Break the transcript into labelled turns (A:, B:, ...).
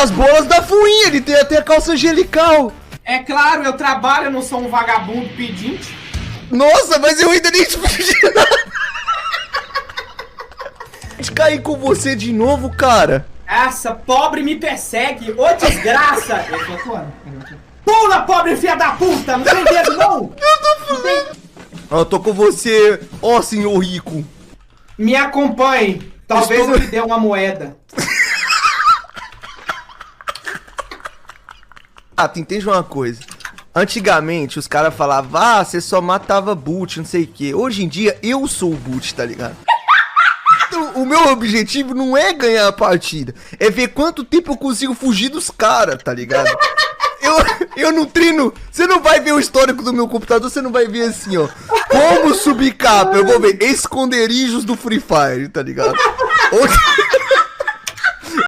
A: as bolas da fuinha, ele tem até a calça angelical.
B: É claro, eu trabalho, eu não sou um vagabundo pedinte.
A: Nossa, mas eu ainda nem te pedi nada. De cair com você de novo, cara.
B: Essa pobre me persegue, ô desgraça! Eu tô atuando. Pula, pobre filha da puta! Não tem dedo, não!
A: Eu tô com você, ó, senhor rico.
B: Me acompanhe. Talvez eu lhe dê uma moeda.
A: Ah, tu entende uma coisa? Antigamente os caras falavam, ah, você só matava boot, não sei o que. Hoje em dia eu sou o boot, tá ligado? Então, o meu objetivo não é ganhar a partida, é ver quanto tempo eu consigo fugir dos caras, tá ligado? Eu não treino. Você não vai ver o histórico do meu computador, você não vai ver assim, ó. Como subir capa? Eu vou ver esconderijos do Free Fire, tá ligado?